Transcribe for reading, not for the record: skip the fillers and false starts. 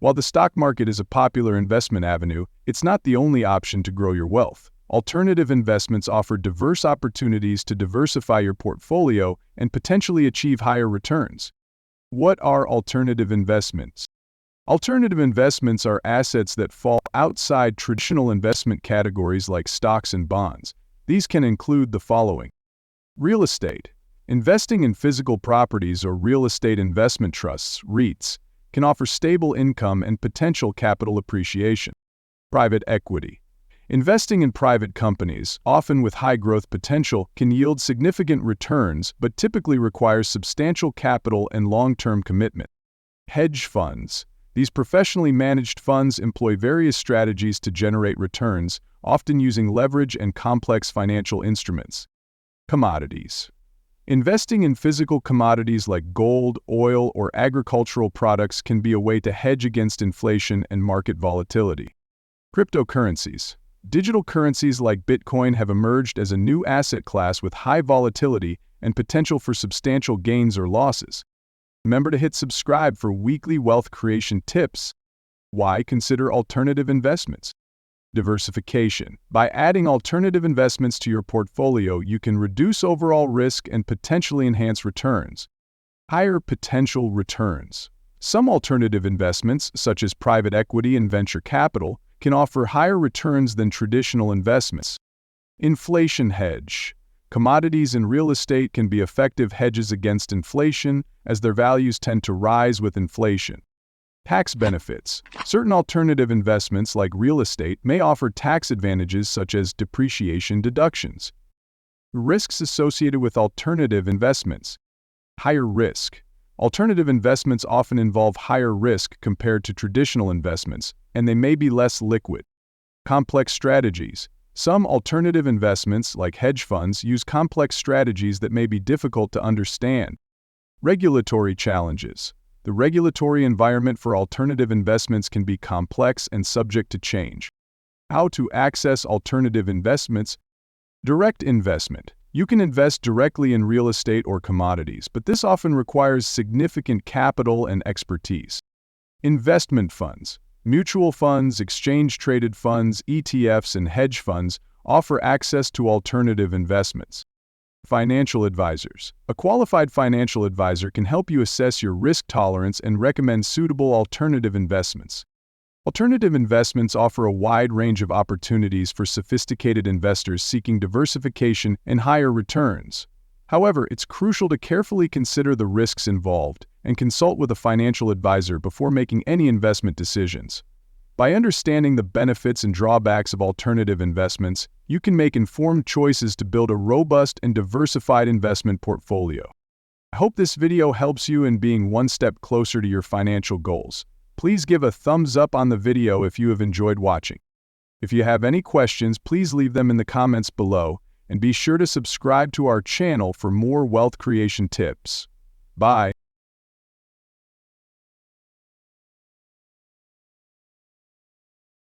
While the stock market is a popular investment avenue, it's not the only option to grow your wealth. Alternative investments offer diverse opportunities to diversify your portfolio and potentially achieve higher returns. What are alternative investments? Alternative investments are assets that fall outside traditional investment categories like stocks and bonds. These can include the following. Real estate. Investing in physical properties or real estate investment trusts, REITs, can offer stable income and potential capital appreciation. Private equity. Investing in private companies, often with high growth potential, can yield significant returns but typically requires substantial capital and long-term commitment. Hedge funds. These professionally managed funds employ various strategies to generate returns, often using leverage and complex financial instruments. Commodities. Investing in physical commodities like gold, oil, or agricultural products can be a way to hedge against inflation and market volatility. Cryptocurrencies. Digital currencies like Bitcoin have emerged as a new asset class with high volatility and potential for substantial gains or losses. Remember to hit subscribe for weekly wealth creation tips. Why consider alternative investments? Diversification. By adding alternative investments to your portfolio, you can reduce overall risk and potentially enhance returns. Higher potential returns. Some alternative investments, such as private equity and venture capital, can offer higher returns than traditional investments. Inflation hedge. Commodities and real estate can be effective hedges against inflation, as their values tend to rise with inflation. Tax benefits. Certain alternative investments like real estate may offer tax advantages such as depreciation deductions. Risks associated with alternative investments. Higher risk. Alternative investments often involve higher risk compared to traditional investments, and they may be less liquid. Complex strategies. Some alternative investments, like hedge funds, use complex strategies that may be difficult to understand. Regulatory challenges. The regulatory environment for alternative investments can be complex and subject to change. How to access alternative investments? Direct investment. You can invest directly in real estate or commodities, but this often requires significant capital and expertise. Investment funds. Mutual funds, exchange-traded funds, ETFs, and hedge funds offer access to alternative investments. Financial advisors. A qualified financial advisor can help you assess your risk tolerance and recommend suitable alternative investments. Alternative investments offer a wide range of opportunities for sophisticated investors seeking diversification and higher returns. However, it's crucial to carefully consider the risks involved and consult with a financial advisor before making any investment decisions. By understanding the benefits and drawbacks of alternative investments, you can make informed choices to build a robust and diversified investment portfolio. I hope this video helps you in being one step closer to your financial goals. Please give a thumbs up on the video if you have enjoyed watching. If you have any questions, please leave them in the comments below, and be sure to subscribe to our channel for more wealth creation tips. Bye.